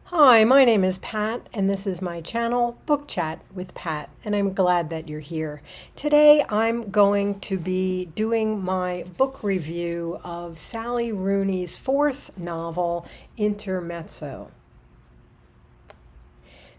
Hi, my name is Pat, and this is my channel, Book Chat with Pat, and I'm glad that you're here. Today, I'm going to be doing my book review of Sally Rooney's fourth novel, Intermezzo.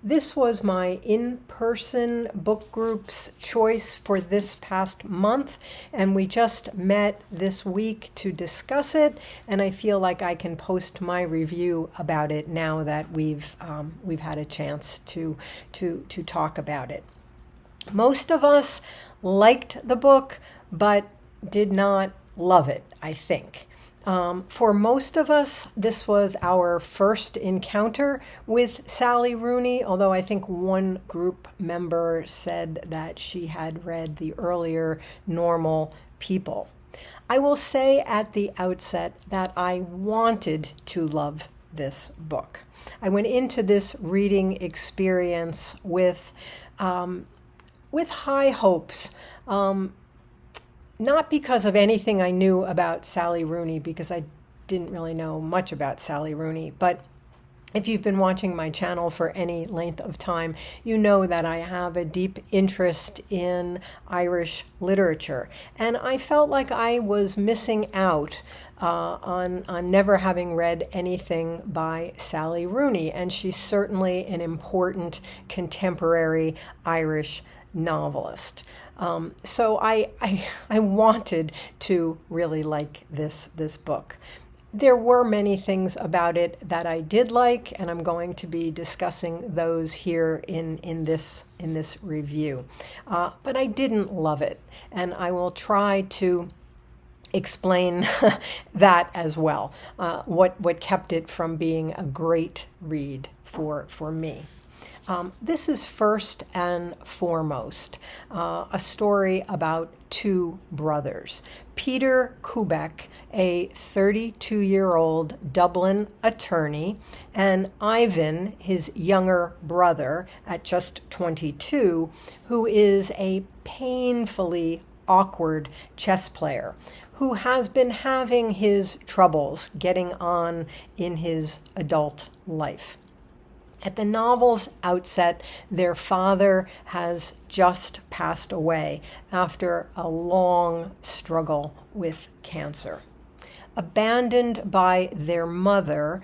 This was my in-person book group's choice for this past month, and we just met this week to discuss it, and I feel like I can post my review about it now that we've had a chance to talk about it. Most of us liked the book, but did not love it, I think. For most of us, this was our first encounter with Sally Rooney, although I think one group member said that she had read the earlier Normal People. I will say at the outset that I wanted to love this book. I went into this reading experience with high hopes. Not because of anything I knew about Sally Rooney, because I didn't really know much about Sally Rooney, but if you've been watching my channel for any length of time, you know that I have a deep interest in Irish literature. And I felt like I was missing out on never having read anything by Sally Rooney. And she's certainly an important contemporary Irish novelist. So I wanted to really like this book. There were many things about it that I did like, and I'm going to be discussing those here in this review. But I didn't love it, and I will try to explain that as well. What kept it from being a great read for me. This is first and foremost a story about two brothers. Peter Kubek, a 32-year-old Dublin attorney, and Ivan, his younger brother at just 22, who is a painfully awkward chess player who has been having his troubles getting on in his adult life. At the novel's outset, their father has just passed away after a long struggle with cancer. Abandoned by their mother,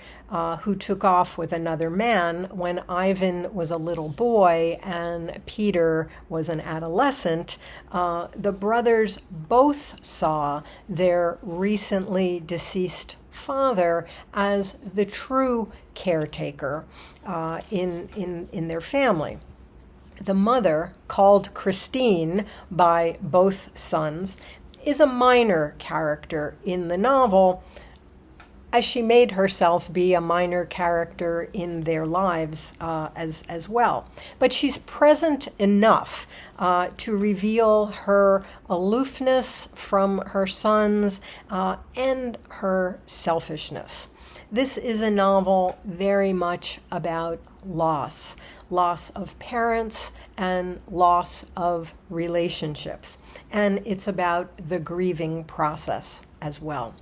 who took off with another man when Ivan was a little boy and Peter was an adolescent, the brothers both saw their recently deceased father as the true caretaker in their family. The mother, called Christine by both sons, is a minor character in the novel, as she made herself be a minor character in their lives as well. But she's present enough to reveal her aloofness from her sons and her selfishness. This is a novel very much about loss of parents and loss of relationships. And it's about the grieving process as well.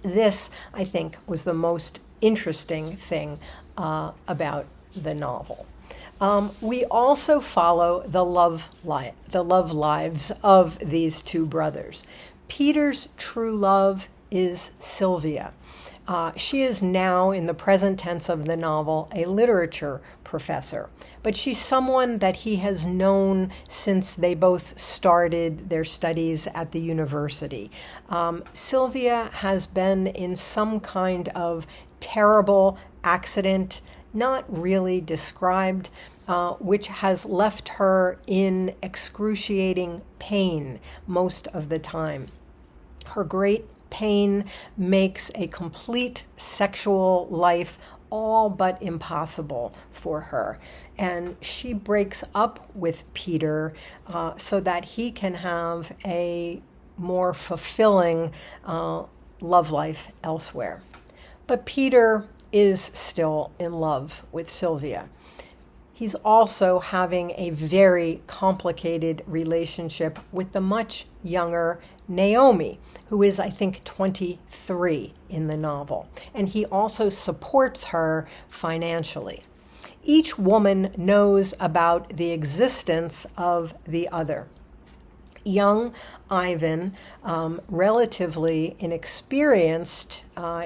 This, I think, was the most interesting thing about the novel. We also follow the love lives of these two brothers. Peter's true love is Sylvia. She is now, in the present tense of the novel, a literature professor, but she's someone that he has known since they both started their studies at the university. Sylvia has been in some kind of terrible accident, not really described, which has left her in excruciating pain most of the time. Her great pain makes a complete sexual life all but impossible for her. And she breaks up with Peter so that he can have a more fulfilling love life elsewhere. But Peter is still in love with Sylvia. he's also having a very complicated relationship with the much younger Naomi, who is, I think, 23 in the novel. And he also supports her financially. Each woman knows about the existence of the other. Young Ivan, relatively inexperienced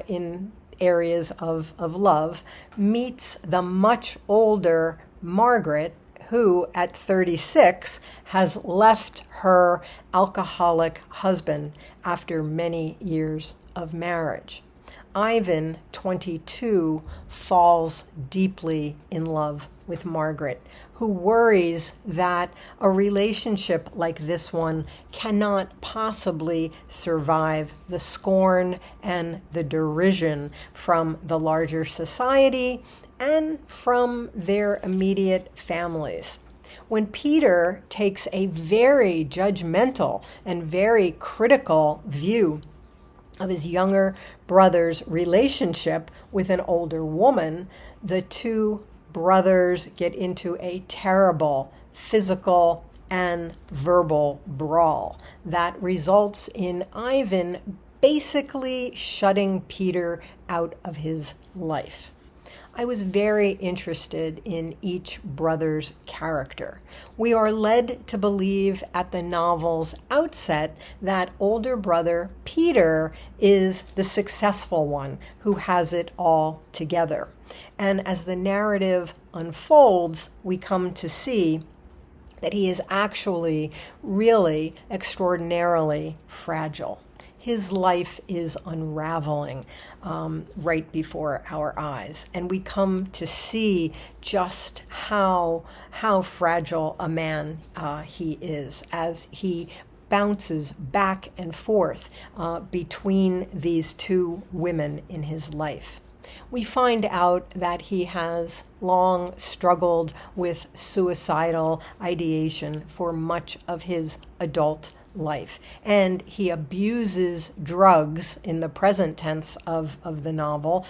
in areas of love, meets the much older Margaret, who at 36 has left her alcoholic husband after many years of marriage. Ivan, 22, falls deeply in love with Margaret, who worries that a relationship like this one cannot possibly survive the scorn and the derision from the larger society and from their immediate families. When Peter takes a very judgmental and very critical view of his younger brother's relationship with an older woman, the two brothers get into a terrible physical and verbal brawl that results in Ivan basically shutting Peter out of his life. I was very interested in each brother's character. We are led to believe at the novel's outset that older brother Peter is the successful one who has it all together. And as the narrative unfolds, we come to see that he is actually really extraordinarily fragile. His life is unraveling right before our eyes. And we come to see just how fragile a man he is as he bounces back and forth between these two women in his life. We find out that he has long struggled with suicidal ideation for much of his adult life, and he abuses drugs in the present tense of the novel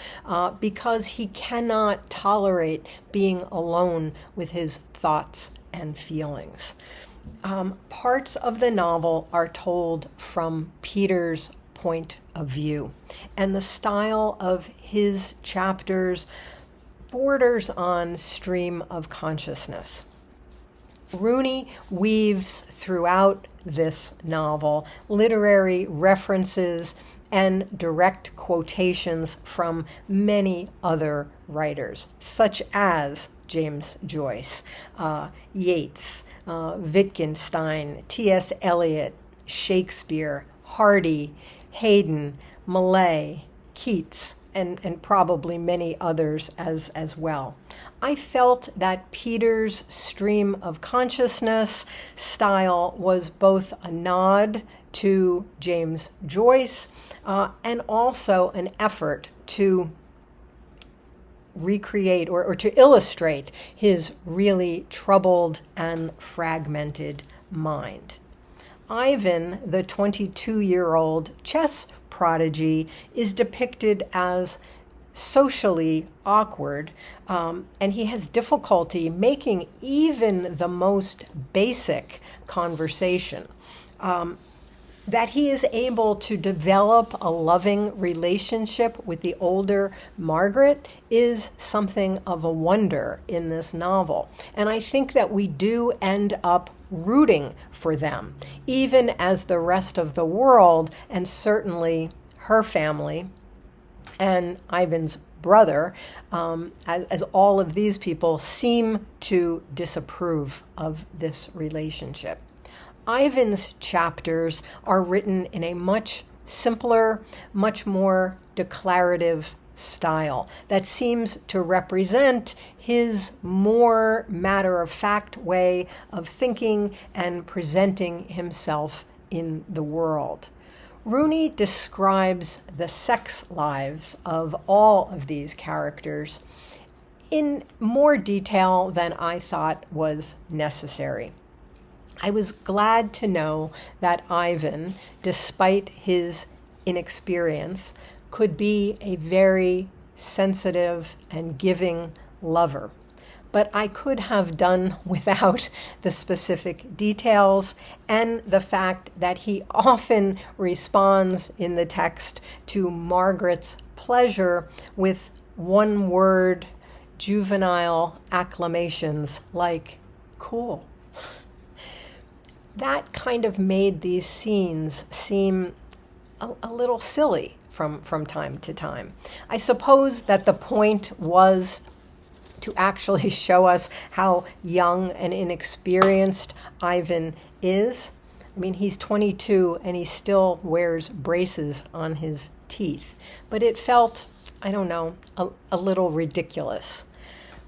because he cannot tolerate being alone with his thoughts and feelings. Parts of the novel are told from Peter's point of view, and the style of his chapters borders on stream of consciousness. Rooney weaves throughout this novel literary references and direct quotations from many other writers, such as James Joyce, Yeats, Wittgenstein, T.S. Eliot, Shakespeare, Hardy, Haydn, Millay, Keats, and probably many others as well. I felt that Peter's stream of consciousness style was both a nod to James Joyce and also an effort to recreate or to illustrate his really troubled and fragmented mind. Ivan, the 22-year-old chess prodigy, is depicted as socially awkward, and he has difficulty making even the most basic conversation. That he is able to develop a loving relationship with the older Margaret is something of a wonder in this novel. And I think that we do end up rooting for them, even as the rest of the world, and certainly her family and Ivan's brother, as all of these people seem to disapprove of this relationship. Ivan's chapters are written in a much simpler, much more declarative style that seems to represent his more matter-of-fact way of thinking and presenting himself in the world. Rooney describes the sex lives of all of these characters in more detail than I thought was necessary. I was glad to know that Ivan, despite his inexperience, could be a very sensitive and giving lover. but I could have done without the specific details and the fact that he often responds in the text to Margaret's pleasure with one-word juvenile acclamations like cool. That kind of made these scenes seem a little silly from time to time. I suppose that the point was to actually show us how young and inexperienced Ivan is. I mean, he's 22 and he still wears braces on his teeth. But it felt, I don't know, a little ridiculous.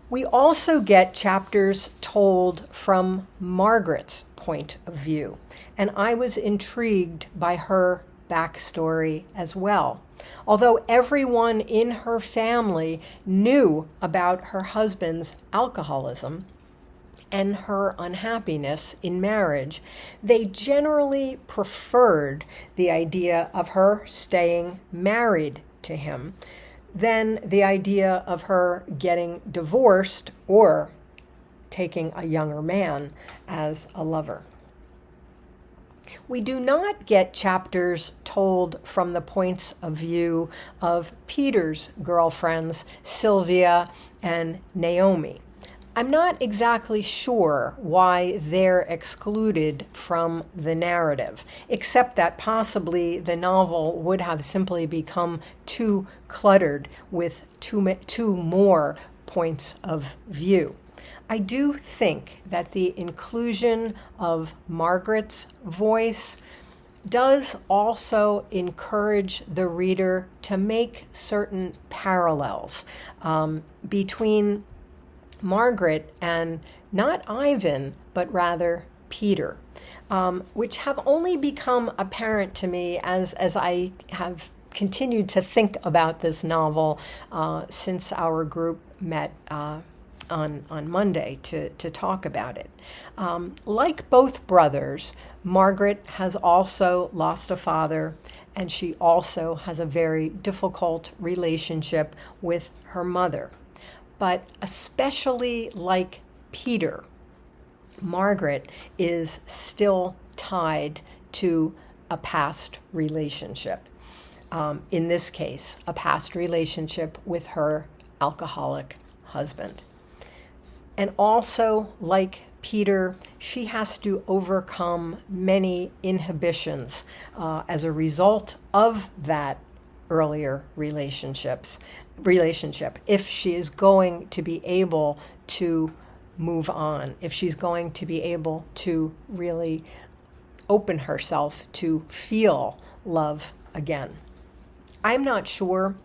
We also get chapters told from Margaret's point of view, and I was intrigued by her backstory as well. Although everyone in her family knew about her husband's alcoholism and her unhappiness in marriage, they generally preferred the idea of her staying married to him than the idea of her getting divorced or taking a younger man as a lover. We do not get chapters told from the points of view of Peter's girlfriends, Sylvia and Naomi. I'm not exactly sure why they're excluded from the narrative, except that possibly the novel would have simply become too cluttered with two more points of view. I do think that the inclusion of Margaret's voice does also encourage the reader to make certain parallels between Margaret and not Ivan, but rather Peter, which have only become apparent to me as I have continued to think about this novel since our group met on Monday to talk about it. Like both brothers, Margaret has also lost a father, and she also has a very difficult relationship with her mother. But especially like Peter, Margaret is still tied to a past relationship. In this case, a past relationship with her alcoholic husband. And also, like Peter, she has to overcome many inhibitions as a result of that earlier relationship if she is going to be able to move on, if she's going to be able to really open herself to feel love again. I'm not sure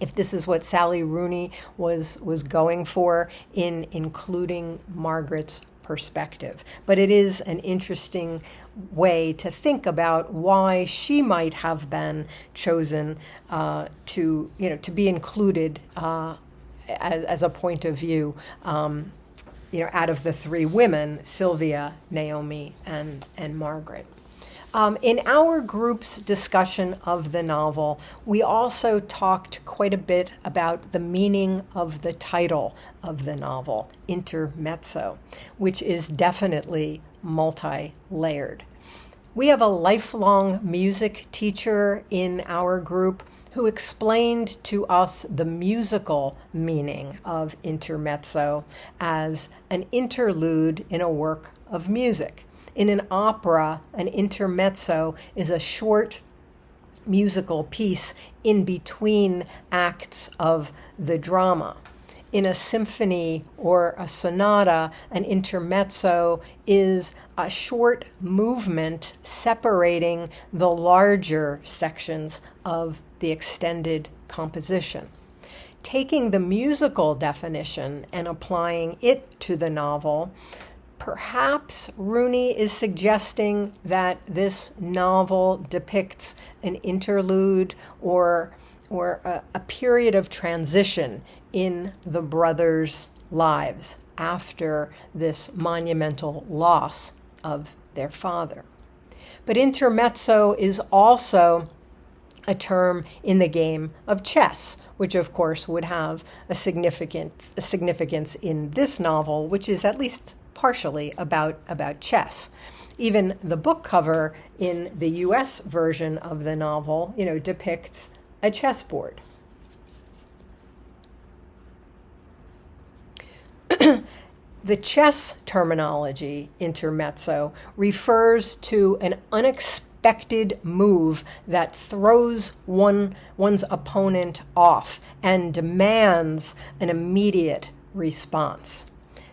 if this is what Sally Rooney was going for in including Margaret's perspective. But it is an interesting way to think about why she might have been chosen to be included as a point of view, out of the three women, Sylvia, Naomi, and Margaret. In our group's discussion of the novel, we also talked quite a bit about the meaning of the title of the novel, Intermezzo, which is definitely multi-layered. We have a lifelong music teacher in our group who explained to us the musical meaning of intermezzo as an interlude in a work of music. In an opera, an intermezzo is a short musical piece in between acts of the drama. In a symphony or a sonata, an intermezzo is a short movement separating the larger sections of the extended composition. Taking the musical definition and applying it to the novel, perhaps Rooney is suggesting that this novel depicts an interlude or a period of transition in the brothers' lives after this monumental loss of their father. But intermezzo is also a term in the game of chess, which of course would have a significance in this novel, which is at least partially about chess. Even the book cover in the US version of the novel, depicts a chessboard. The chess terminology, intermezzo, refers to an unexpected move that throws one's opponent off and demands an immediate response.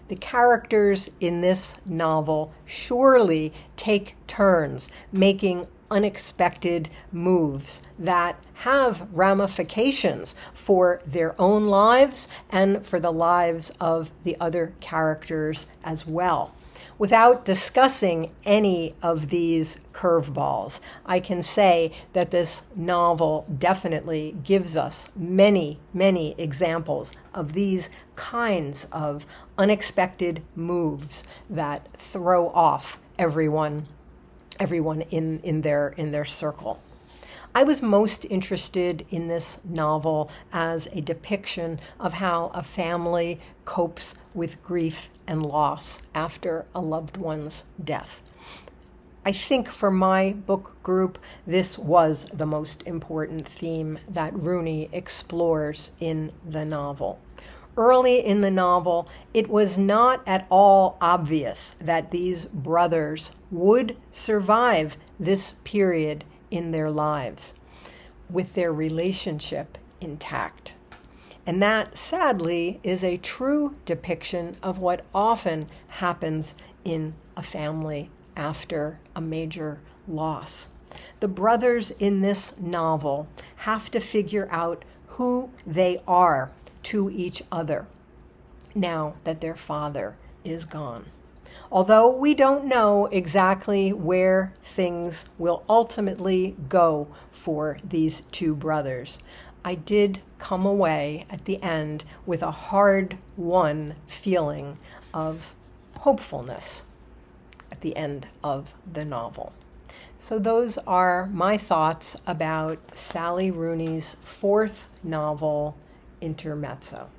The characters in this novel surely take turns making unexpected moves that have ramifications for their own lives and for the lives of the other characters as well. Without discussing any of these curveballs, I can say that this novel definitely gives us many, many examples of these kinds of unexpected moves that throw off everyone in their circle. I was most interested in this novel as a depiction of how a family copes with grief and loss after a loved one's death. I think for my book group, this was the most important theme that Rooney explores in the novel. Early in the novel, it was not at all obvious that these brothers would survive this period in their lives with their relationship intact. And that, sadly, is a true depiction of what often happens in a family after a major loss. The brothers in this novel have to figure out who they are to each other now that their father is gone. Although we don't know exactly where things will ultimately go for these two brothers, I did come away at the end with a hard-won feeling of hopefulness at the end of the novel. So those are my thoughts about Sally Rooney's fourth novel, Intermezzo.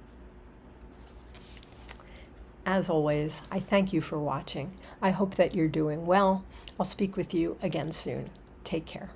As always, I thank you for watching. I hope that you're doing well. I'll speak with you again soon. Take care.